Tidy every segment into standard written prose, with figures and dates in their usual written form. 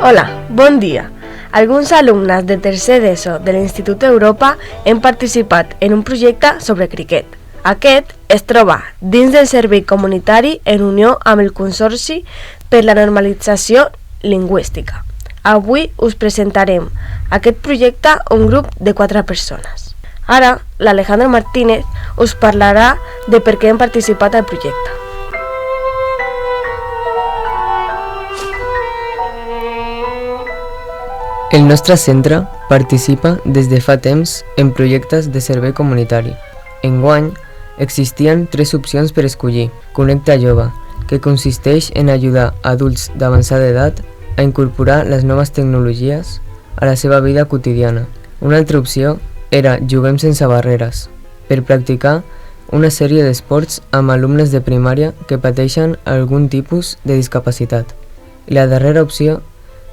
Hola, bon dia. Alguns alumnes de tercer d'ESO de l'Institut Europa hem participat en un projecte sobre criquet. Aquest es troba dins del servei comunitari en unió amb el Consorci per la Normalització Lingüística. Avui us presentarem aquest projecte un grup de 4 persones. Ara, l'Alejandro Martínez us parlarà de per què hem participat al projecte. El nostre centre participa des de fa temps en projectes de servei comunitari. Enguany, existien 3 opcions per escollir. Connecta Jove, que consisteix en ajudar adults d'avançada edat a incorporar les noves tecnologies a la seva vida quotidiana. Una altra opció era Juguem sense barreres, per practicar una sèrie d'esports amb alumnes de primària que pateixen algun tipus de discapacitat. I la darrera opció,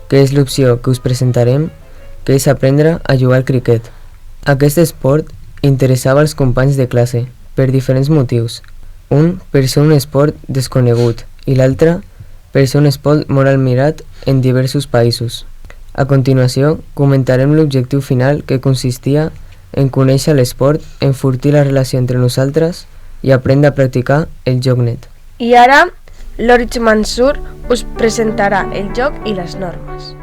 que és l'opció que us presentarem, que és aprendre a jugar al criquet. Aquest esport interessava als companys de classe per diferents motius. Un, per ser un esport desconegut, i l'altre, per ser un esport molt admirat en diversos països. A continuació, comentarem l'objectiu final, que consistia en conèixer l'esport, enfortir la relació entre nosaltres i aprendre a practicar el joc net. I ara, l'Orich Mansur us presentarà el joc i les normes.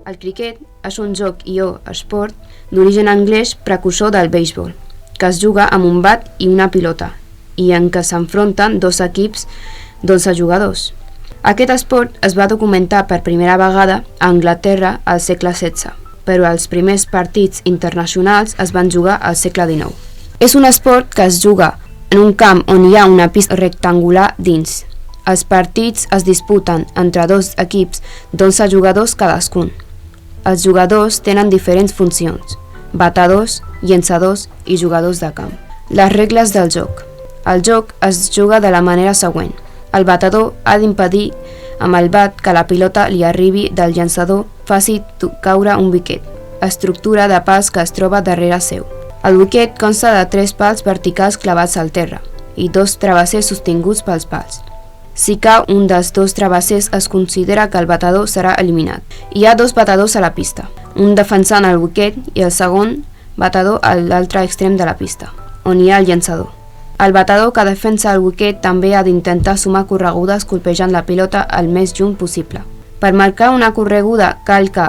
El criquet és un joc o esport d'origen anglès precursor del béisbol, que es juga amb un bat i una pilota, i en què s'enfronten 2 equips d'11 jugadors. Aquest esport es va documentar per primera vegada a Anglaterra al segle XVI, però els primers partits internacionals es van jugar al segle XIX. És un esport que es juga en un camp on hi ha una pista rectangular dins. Els partits es disputen entre 2 equips d'11 jugadors cadascun. Els jugadors tenen diferents funcions: batedors, llançadors i jugadors de camp. Les regles del joc. El joc es juga de la manera següent. El batedor ha d'impedir amb el bat que la pilota li arribi del llançador faci caure un wicket, estructura de pals que es troba darrere seu. El wicket consta de 3 pals verticals clavats al terra i 2 travessers sostinguts pels pals. Si cau un dels 2 travessers, es considera que el batedor serà eliminat. Hi ha 2 batedors a la pista, un defensant el wicket i el segon batedor a l'altre extrem de la pista, on hi ha el llançador. El batedor que defensa el wicket també ha d'intentar sumar corregudes colpejant la pilota el més lluny possible. Per marcar una correguda cal que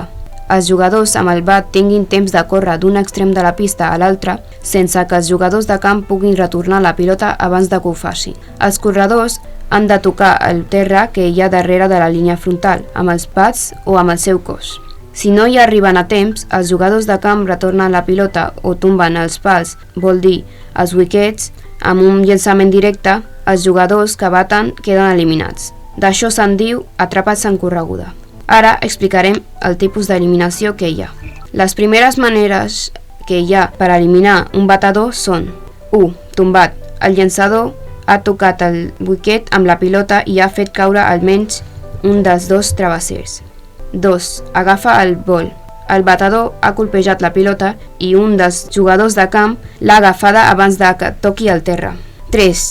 els jugadors amb el bat tinguin temps de córrer d'un extrem de la pista a l'altre sense que els jugadors de camp puguin retornar la pilota abans de que ho facin. Els corredors han de tocar el terra que hi ha darrere de la línia frontal, amb els pads o amb el seu cos. Si no hi arriben a temps, els jugadors de camp retornen la pilota o tomben els pals, vol dir els wickets, amb un llançament directe, els jugadors que baten queden eliminats. D'això se'n diu atrapats en correguda. Ara explicarem el tipus d'eliminació que hi ha. Les primeres maneres que hi ha per eliminar un batedor són: 1. Tombat. El llançador ha tocat el wicket amb la pilota i ha fet caure almenys un dels 2 travessers. 2. Agafa el bol. El batedor ha colpejat la pilota i un dels jugadors de camp l'ha agafada abans de que toqui el terra. 3.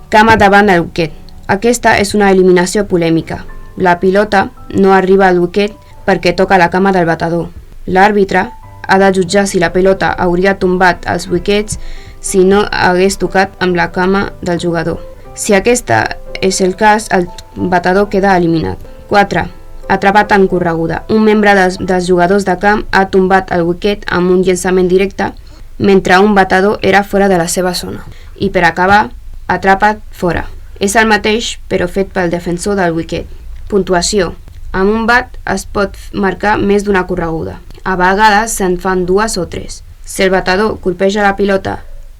Cama davant el wicket. Aquesta és una eliminació polèmica. La pilota no arriba al wicket perquè toca la cama del batedor. L'àrbitre ha de jutjar si la pilota hauria tombat els wickets si no hagués tocat amb la cama del jugador. Si aquesta és el cas, el batedor queda eliminat. 4. Atrapat en correguda. Un membre dels jugadors de camp ha tombat el wicket amb un llançament directe mentre un batedor era fora de la seva zona. I per acabar, atrapat fora. És el mateix però fet pel defensor del wicket. Puntuació. Amb un bat es pot marcar més d'una correguda. A vegades se'n fan 2 o 3. Si el batedor colpeja la pilota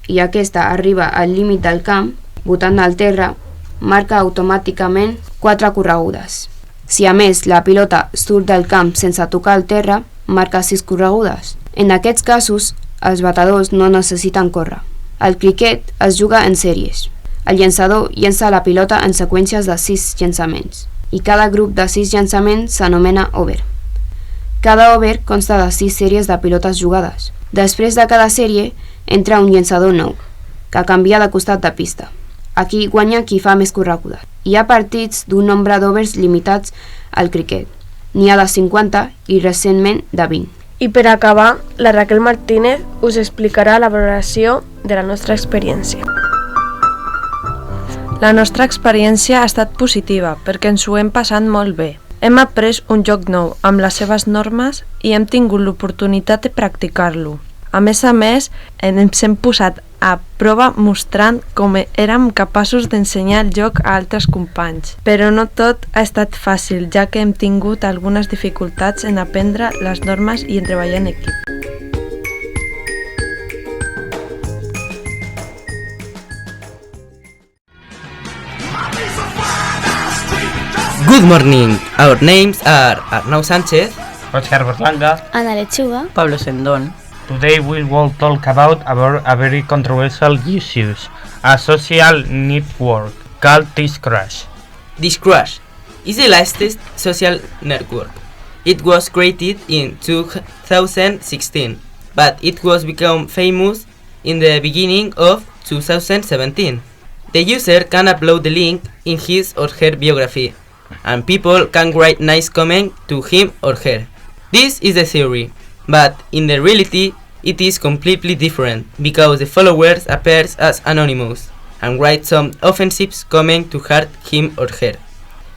i aquesta arriba al límit del camp, botant al terra, marca automàticament 4 corregudes. Si a més la pilota surt del camp sense tocar el terra, marca 6 corregudes. En aquests casos, els batedors no necessiten córrer. El criquet es juga en sèries. El llançador llença la pilota en seqüències de 6 llançaments i cada grup de 6 llançaments s'anomena over. Cada over consta de 6 sèries de pilotes jugades. Després de cada sèrie entra un llançador nou, que canvia de costat de pista. Aquí guanya qui fa més corregudes. Hi ha partits d'un nombre d'overs limitats al criquet. N'hi ha de 50 i recentment de 20. I per acabar, la Raquel Martínez us explicarà la valoració de la nostra experiència. La nostra experiència ha estat positiva perquè ens ho hem passat molt bé. Hem après un joc nou amb les seves normes i hem tingut l'oportunitat de practicar-lo. A més, ens hem posat a prova mostrant com érem capaços d'ensenyar el joc a altres companys. Però no tot ha estat fàcil, ja que hem tingut algunes dificultats en aprendre les normes i en treballar en equip. Good morning. Our names are Arnau Sánchez, Oscar Berlanga, Ana Lechuga, Pablo Sendón. Today we will talk about a very controversial issue, a social network called Discrush. Discrush is the latest social network. It was created in 2016, but it was become famous in the beginning of 2017. The user can upload the link in his or her biography, and people can write nice comments to him or her. This is the theory, but in the reality it is completely different because the followers appear as anonymous and write some offensive comment to hurt him or her.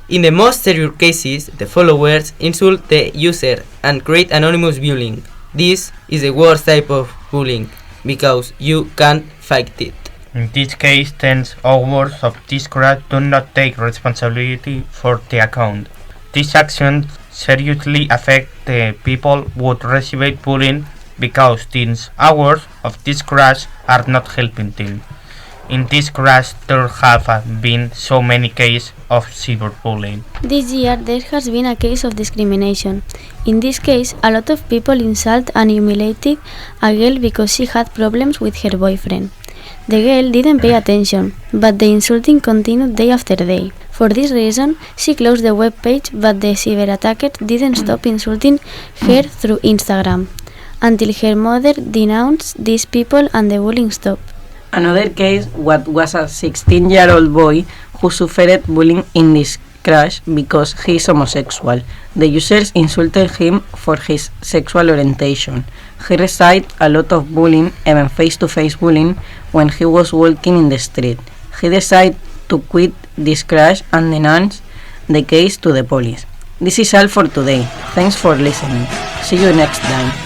In the most serious cases, the followers insult the user and create anonymous bullying. This is the worst type of bullying because you can't fight it. In this case, tens hours of Discrush do not take responsibility for the account. These actions seriously affect the people who receive bullying because these hours of Discrush are not helping them. In Discrush there have been so many cases of cyberbullying. This year there has been a case of discrimination. In this case, a lot of people insult and humiliated a girl because she had problems with her boyfriend. The girl didn't pay attention, but the insulting continued day after day. For this reason, she closed the web page, but the cyberattacker didn't stop insulting her through Instagram, until her mother denounced these people and the bullying stopped. Another case was a 16-year-old boy who suffered bullying in Discrush because he is homosexual. The users insulted him for his sexual orientation. He received a lot of bullying, even face-to-face bullying, when he was walking in the street. He decided to quit Discrush and denounce the case to the police. This is all for today. Thanks for listening. See you next time.